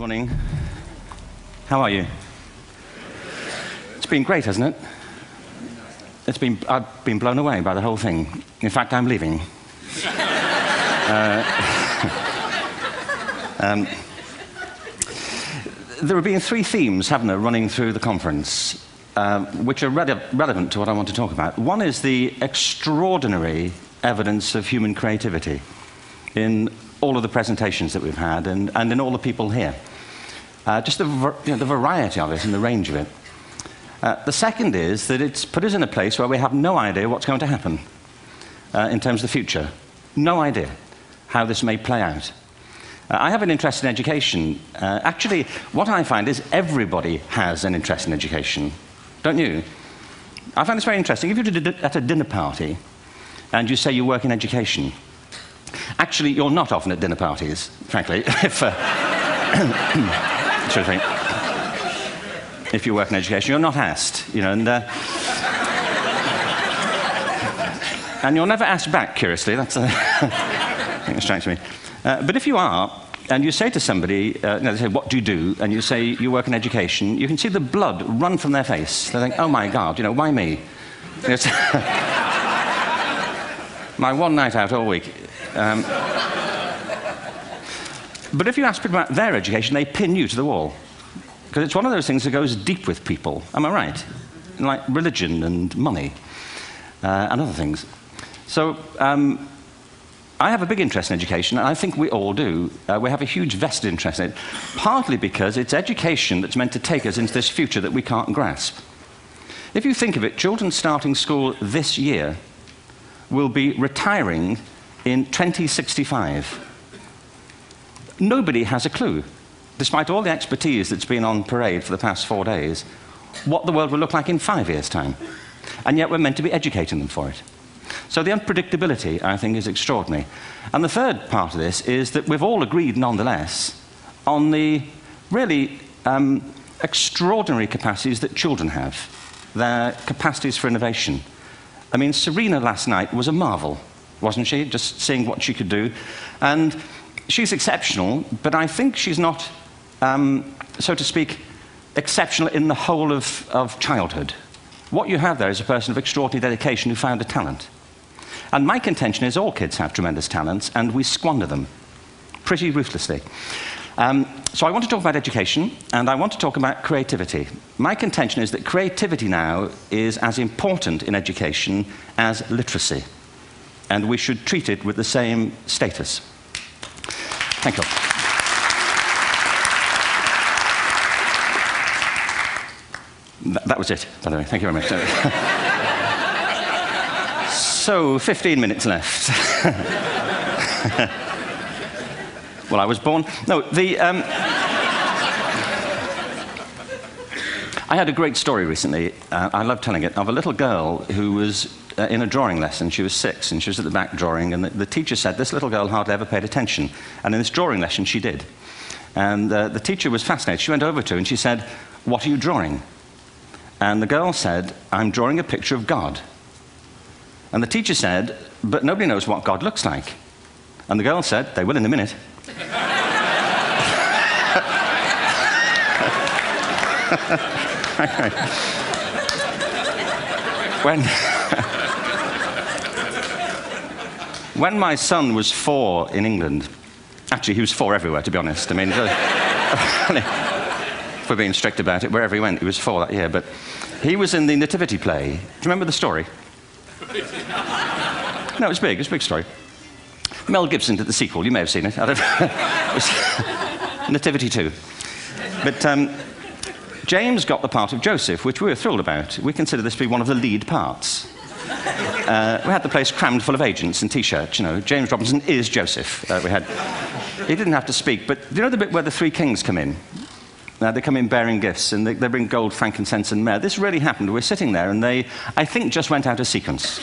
morning. How are you? It's been great, hasn't it? I've been blown away by the whole thing. In fact, I'm leaving. There have been three themes, haven't there, running through the conference, which are relevant to what I want to talk about. One is the extraordinary evidence of human creativity in all of the presentations that we've had and in all the people here. Just the variety of it and the range of it. The second is that it's put us in a place where we have no idea what's going to happen in terms of the future. No idea how this may play out. I have an interest in education. Actually, what I find is everybody has an interest in education. Don't you? I find this very interesting. If you're at a dinner party and you say you work in education, actually, you're not often at dinner parties, frankly, if you work in education. You're not asked, you know, and you're never asked back, curiously. That's I think that strikes me. But if you are, and you say to somebody, they say, what do you do? And you say, you work in education, you can see the blood run from their face. They think, oh my God, you know, why me? It's my one night out all week. But if you ask people about their education, they pin you to the wall. Because it's one of those things that goes deep with people. Am I right? Like religion and money and other things. So I have a big interest in education, and I think we all do. We have a huge vested interest in it, partly because it's education that's meant to take us into this future that we can't grasp. If you think of it, children starting school this year will be retiring in 2065. Nobody has a clue, despite all the expertise that's been on parade for the past 4 days, what the world will look like in 5 years' time. And yet we're meant to be educating them for it. So the unpredictability, I think, is extraordinary. And the third part of this is that we've all agreed, nonetheless, on the really extraordinary capacities that children have, their capacities for innovation. I mean, Serena last night was a marvel, wasn't she? Just seeing what she could do. And she's exceptional, but I think she's not, so to speak, exceptional in the whole of childhood. What you have there is a person of extraordinary dedication who found a talent. And my contention is all kids have tremendous talents, and we squander them pretty ruthlessly. So I want to talk about education, and I want to talk about creativity. My contention is that creativity now is as important in education as literacy, and we should treat it with the same status. Thank you. That was it, by the way. Thank you very much. So, 15 minutes left. Well, I was born... No, I had a great story recently, I love telling it, of a little girl who was in a drawing lesson. She was 6, and she was at the back drawing, and the teacher said, this little girl hardly ever paid attention. And in this drawing lesson, she did. And the teacher was fascinated. She went over to her, and she said, what are you drawing? And the girl said, I'm drawing a picture of God. And the teacher said, but nobody knows what God looks like. And the girl said, they will in a minute. When my son was 4 in England, actually he was 4 everywhere, to be honest. I mean, if we're being strict about it, wherever he went, he was 4 that year. But he was in the Nativity play. Do you remember the story? No, it was big. It was a big story. Mel Gibson did the sequel. You may have seen it. I don't know. It was Nativity 2. But James got the part of Joseph, which we were thrilled about. We consider this to be one of the lead parts. We had the place crammed full of agents and T-shirts, you know. James Robinson is Joseph. He didn't have to speak, but do you know the bit where the 3 kings come in? They come in bearing gifts, and they bring gold, frankincense, and myrrh. This really happened. We're sitting there, and they, I think, just went out of sequence.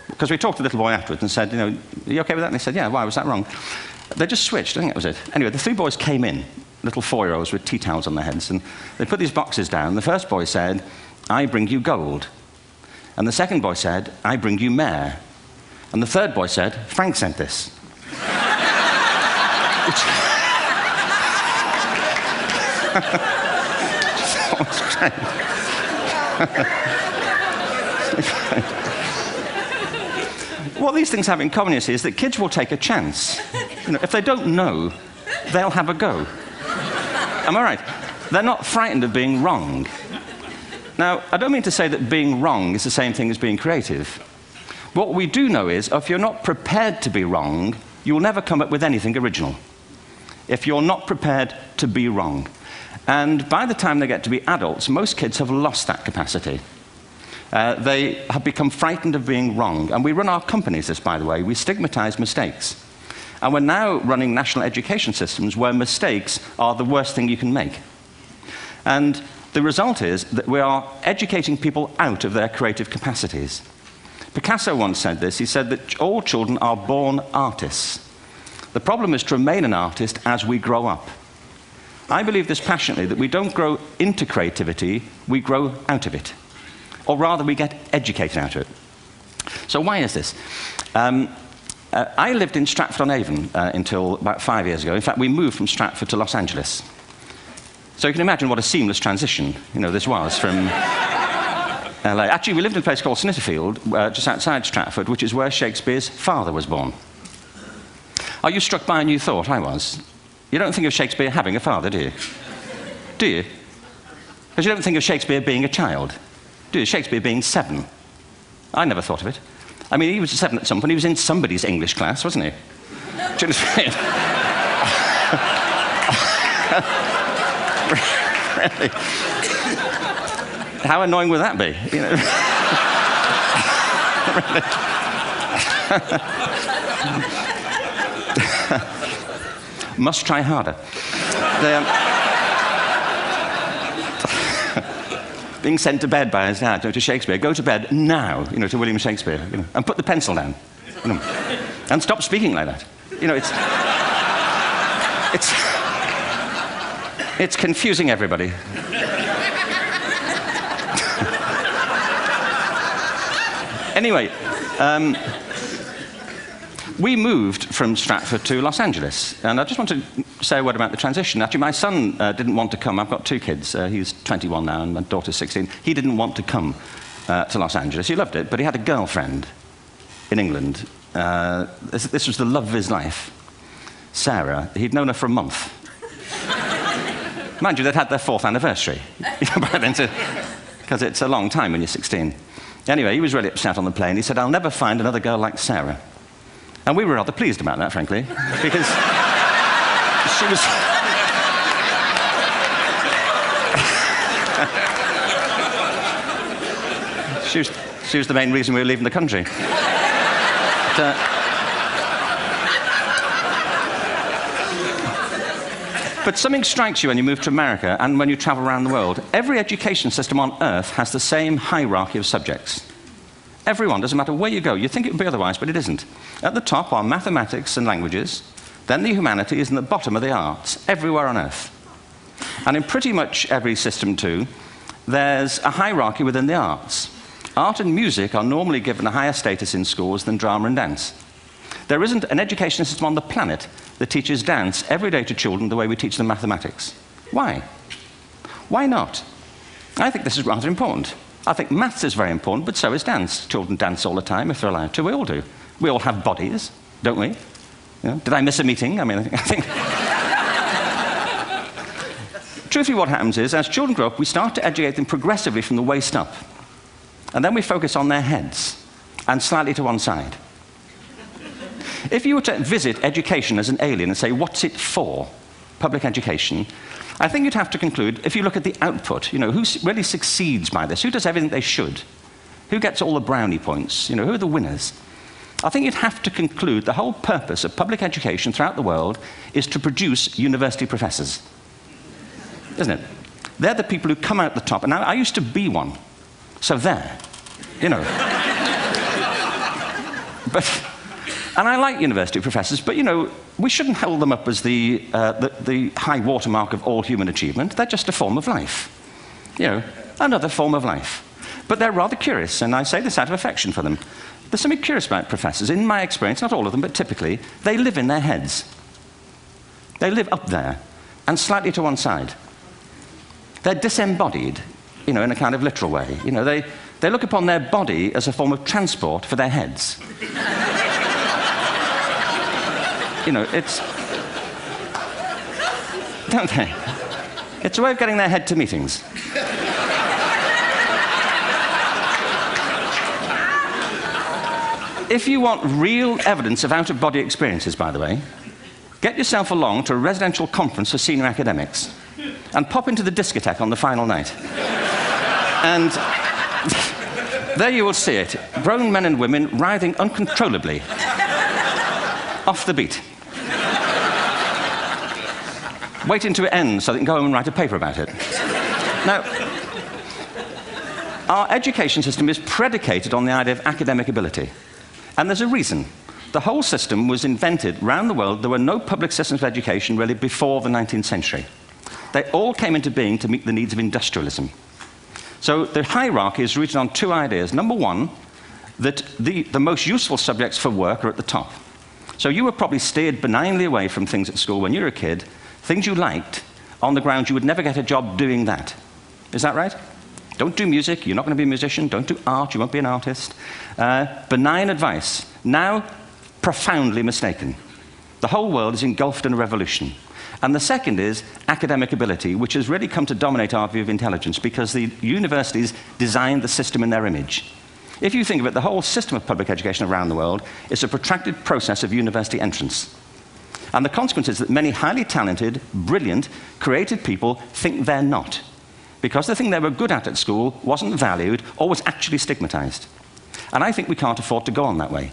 Because we talked to the little boy afterwards and said, you know, are you okay with that? And he said, yeah, why was that wrong? They just switched. I think that was it. Anyway, the 3 boys came in, little 4-year-olds with tea towels on their heads, and they put these boxes down. The first boy said, I bring you gold. And the second boy said, I bring you myrrh. And the third boy said, Frank sent this. What these things have in common, you see, is that kids will take a chance. If they don't know, they'll have a go. Am I right? They're not frightened of being wrong. Now, I don't mean to say that being wrong is the same thing as being creative. What we do know is, if you're not prepared to be wrong, you'll never come up with anything original. If you're not prepared to be wrong. And by the time they get to be adults, most kids have lost that capacity. They have become frightened of being wrong. And we run our companies this, by the way. We stigmatize mistakes. And we're now running national education systems where mistakes are the worst thing you can make. And the result is that we are educating people out of their creative capacities. Picasso once said this. He said that all children are born artists. The problem is to remain an artist as we grow up. I believe this passionately, that we don't grow into creativity, we grow out of it. Or rather, we get educated out of it. So why is this? I lived in Stratford-on-Avon until about 5 years ago. In fact, we moved from Stratford to Los Angeles. So you can imagine what a seamless transition, this was from LA. Actually, we lived in a place called Snitterfield, just outside Stratford, which is where Shakespeare's father was born. Are you struck by a new thought? I was. You don't think of Shakespeare having a father, do you? Do you? Because you don't think of Shakespeare being a child. Do you? Shakespeare being 7. I never thought of it. I mean, he was 7 at some point. He was in somebody's English class, wasn't he? Do you understand? Really? How annoying would that be? Must try harder. Being sent to bed by his dad to Shakespeare. Go to bed now, to William Shakespeare, and put the pencil down, and stop speaking like that. It's confusing everybody. Anyway, we moved from Stratford to Los Angeles, and I just want to say a word about the transition. Actually, my son didn't want to come. I've got 2 kids. He's 21 now, and my daughter's 16. He didn't want to come to Los Angeles. He loved it, but he had a girlfriend in England. This was the love of his life, Sarah. He'd known her for a month. Mind you, they'd had their 4th anniversary, because it's a long time when you're 16. Anyway, he was really upset on the plane. He said, "I'll never find another girl like Sarah." And we were rather pleased about that, frankly, because she was the main reason we were leaving the country. But something strikes you when you move to America and when you travel around the world. Every education system on Earth has the same hierarchy of subjects. Everyone, doesn't matter where you go. You think it would be otherwise, but it isn't. At the top are mathematics and languages, then the humanities, and the bottom are the arts, everywhere on Earth. And in pretty much every system, too, there's a hierarchy within the arts. Art and music are normally given a higher status in schools than drama and dance. There isn't an education system on the planet that teaches dance every day to children the way we teach them mathematics. Why? Why not? I think this is rather important. I think maths is very important, but so is dance. Children dance all the time if they're allowed to. We all do. We all have bodies, don't we? Did I miss a meeting? I think... Truthfully, what happens is, as children grow up, we start to educate them progressively from the waist up. And then we focus on their heads, and slightly to one side. If you were to visit education as an alien and say, what's it for, public education, I think you'd have to conclude, if you look at the output, who really succeeds by this? Who does everything they should? Who gets all the brownie points? Who are the winners? I think you'd have to conclude the whole purpose of public education throughout the world is to produce university professors. Isn't it? They're the people who come out the top. And now, I used to be one. So there. And I like university professors, but, we shouldn't hold them up as the high watermark of all human achievement. They're just a form of life. Another form of life. But they're rather curious, and I say this out of affection for them. There's something curious about professors. In my experience, not all of them, but typically, they live in their heads. They live up there, and slightly to one side. They're disembodied, in a kind of literal way. They look upon their body as a form of transport for their heads. It's... Don't they? It's a way of getting their head to meetings. If you want real evidence of out-of-body experiences, by the way, get yourself along to a residential conference for senior academics and pop into the discotheque on the final night. And there you will see it. Grown men and women writhing uncontrollably off the beat. Waiting to end so they can go home and write a paper about it. Now, our education system is predicated on the idea of academic ability. And there's a reason. The whole system was invented around the world. There were no public systems of education really before the 19th century. They all came into being to meet the needs of industrialism. So the hierarchy is rooted on two ideas. Number one, that the most useful subjects for work are at the top. So you were probably steered benignly away from things at school when you were a kid, things you liked, on the grounds you would never get a job doing that. Is that right? Don't do music, you're not going to be a musician. Don't do art, you won't be an artist. Benign advice. Now, profoundly mistaken. The whole world is engulfed in a revolution. And the second is academic ability, which has really come to dominate our view of intelligence because the universities designed the system in their image. If you think of it, the whole system of public education around the world is a protracted process of university entrance. And the consequence is that many highly talented, brilliant, creative people think they're not, because the thing they were good at school wasn't valued or was actually stigmatized. And I think we can't afford to go on that way.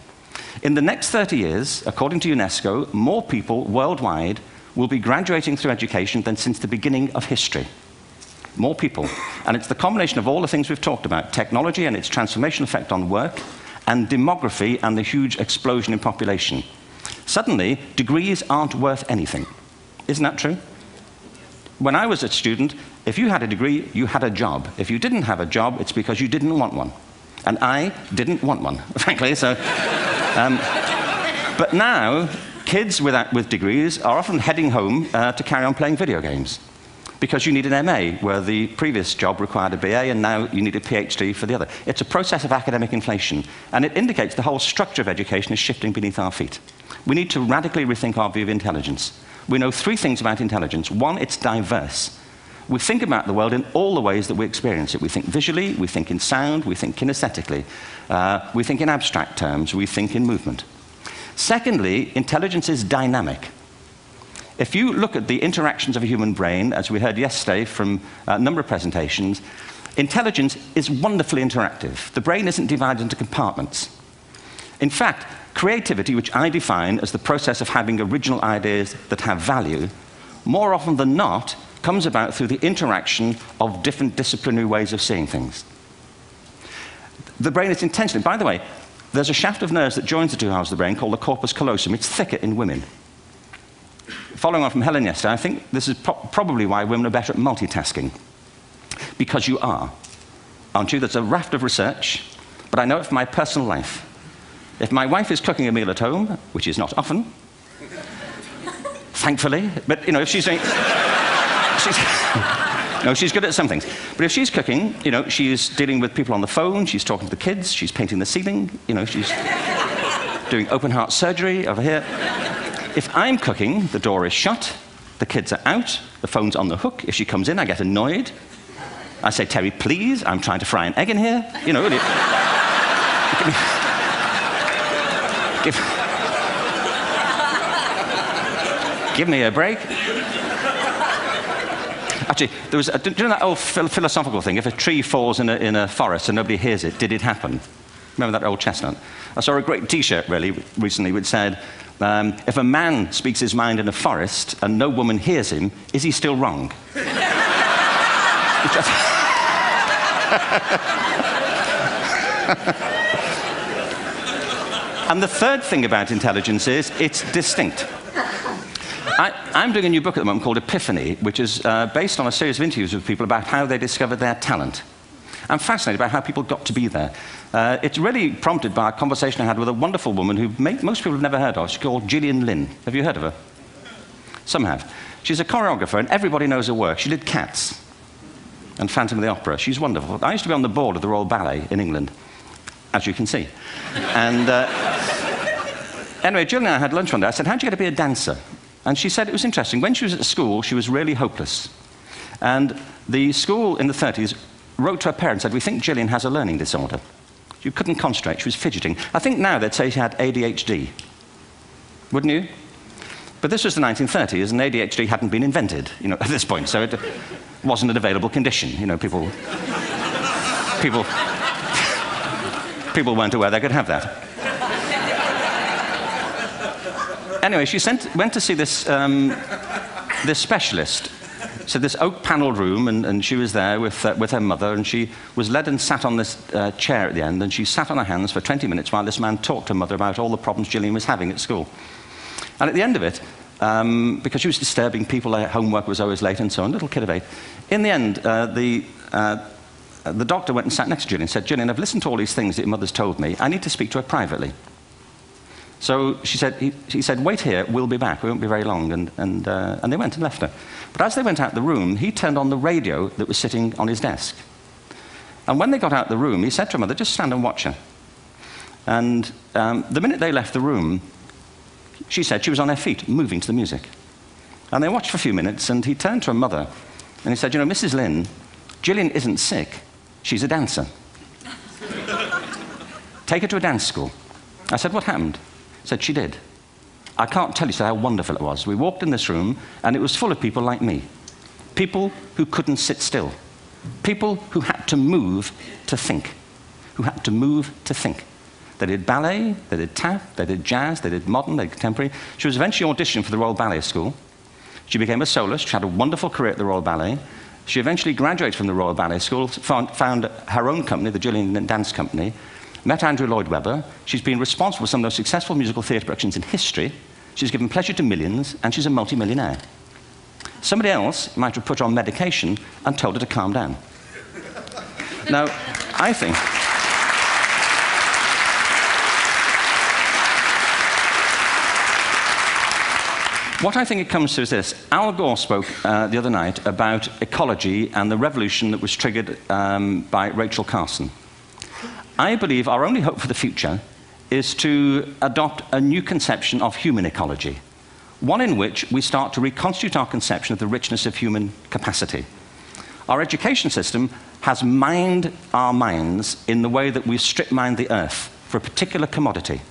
In the next 30 years, according to UNESCO, more people worldwide will be graduating through education than since the beginning of history. More people. And it's the combination of all the things we've talked about, technology and its transformational effect on work, and demography and the huge explosion in population. Suddenly, degrees aren't worth anything. Isn't that true? When I was a student, if you had a degree, you had a job. If you didn't have a job, it's because you didn't want one. And I didn't want one, frankly. So, but now, kids with degrees are often heading home to carry on playing video games because you need an MA, where the previous job required a BA, and now you need a PhD for the other. It's a process of academic inflation, and it indicates the whole structure of education is shifting beneath our feet. We need to radically rethink our view of intelligence. We know three things about intelligence. One, it's diverse. We think about the world in all the ways that we experience it. We think visually, we think in sound, we think kinesthetically, we think in abstract terms, we think in movement. Secondly, intelligence is dynamic. If you look at the interactions of a human brain, as we heard yesterday from a number of presentations, intelligence is wonderfully interactive. The brain isn't divided into compartments. In fact, creativity, which I define as the process of having original ideas that have value, more often than not, comes about through the interaction of different disciplinary ways of seeing things. The brain is intentionally, by the way, there's a shaft of nerves that joins the two halves of the brain called the corpus callosum. It's thicker in women. Following on from Helen yesterday, I think this is probably why women are better at multitasking. Because you are, aren't you? There's a raft of research, but I know it from my personal life. If my wife is cooking a meal at home, which is not often, thankfully, but if she's doing... No, she's good at some things. But if she's cooking, she's dealing with people on the phone, she's talking to the kids, she's painting the ceiling, she's doing open-heart surgery over here. If I'm cooking, the door is shut, the kids are out, the phone's on the hook. If she comes in, I get annoyed. I say, Terry, please, I'm trying to fry an egg in here. Really. Give me a break. Actually, do you know that old philosophical thing? If a tree falls in a forest and nobody hears it, did it happen? Remember that old chestnut? I saw a great T-shirt, really, recently, which said, if a man speaks his mind in a forest and no woman hears him, is he still wrong? And the third thing about intelligence is it's distinct. I'm doing a new book at the moment called Epiphany, which is based on a series of interviews with people about how they discovered their talent. I'm fascinated by how people got to be there. It's really prompted by a conversation I had with a wonderful woman who most people have never heard of. She's called Gillian Lynn. Have you heard of her? Some have. She's a choreographer, and everybody knows her work. She did Cats. and Phantom of the Opera. She's wonderful. I used to be on the board of the Royal Ballet in England, as you can see. And anyway, Jill and I had lunch one day. I said, how'd you get to be a dancer? And she said it was interesting. When she was at school, she was really hopeless. And the school in the 30s wrote to her parents and said, we think Gillian has a learning disorder. She couldn't concentrate, she was fidgeting. I think now they'd say she had ADHD. Wouldn't you? But this was the 1930s, and ADHD hadn't been invented, at this point, so it wasn't an available condition. people weren't aware they could have that. Anyway, she went to see this specialist. So this oak-panelled room, and she was there with her mother, and she was led and sat on this chair at the end, and she sat on her hands for 20 minutes while this man talked to her mother about all the problems Gillian was having at school. And at the end of it, because she was disturbing people, her homework was always late and so on, little kid of 8, in the end, the doctor went and sat next to Gillian and said, Gillian, I've listened to all these things that your mother's told me. I need to speak to her privately. So he said, wait here, we'll be back. We won't be very long. And they went and left her. But as they went out the room, he turned on the radio that was sitting on his desk. And when they got out the room, he said to her mother, just stand and watch her. And the minute they left the room, she said she was on her feet, moving to the music. And they watched for a few minutes, and he turned to her mother, and he said, Mrs. Lynn, Gillian isn't sick. She's a dancer. Take her to a dance school. I said, what happened? He said, she did. I can't tell you how wonderful it was. We walked in this room, and it was full of people like me. People who couldn't sit still. People who had to move to think. Who had to move to think. They did ballet, they did tap, they did jazz, they did modern, they did contemporary. She was eventually auditioned for the Royal Ballet School. She became a soloist. She had a wonderful career at the Royal Ballet. She eventually graduated from the Royal Ballet School, found her own company, the Gillian Dance Company, met Andrew Lloyd Webber. She's been responsible for some of the most successful musical theatre productions in history. She's given pleasure to millions, and she's a multi-millionaire. Somebody else might have put her on medication and told her to calm down. Now, I think... What I think it comes to is this. Al Gore spoke the other night about ecology and the revolution that was triggered by Rachel Carson. I believe our only hope for the future is to adopt a new conception of human ecology, one in which we start to reconstitute our conception of the richness of human capacity. Our education system has mined our minds in the way that we've strip-mined the earth for a particular commodity,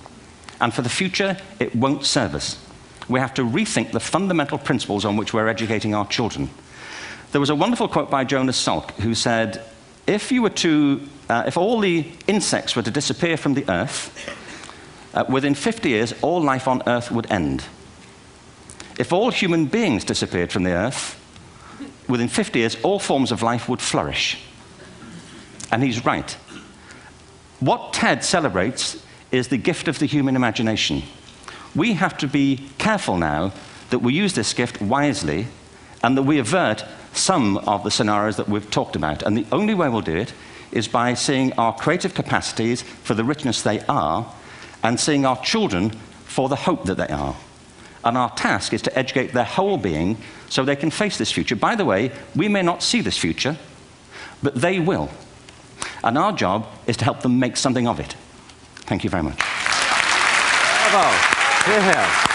and for the future, it won't serve us. We have to rethink the fundamental principles on which we're educating our children. There was a wonderful quote by Jonas Salk, who said, if all the insects were to disappear from the earth, within 50 years, all life on earth would end. If all human beings disappeared from the earth, within 50 years, all forms of life would flourish. And he's right. What TED celebrates is the gift of the human imagination. We have to be careful now that we use this gift wisely and that we avert some of the scenarios that we've talked about. And the only way we'll do it is by seeing our creative capacities for the richness they are and seeing our children for the hope that they are. And our task is to educate their whole being so they can face this future. By the way, we may not see this future, but they will. And our job is to help them make something of it. Thank you very much. Bravo. Hierher.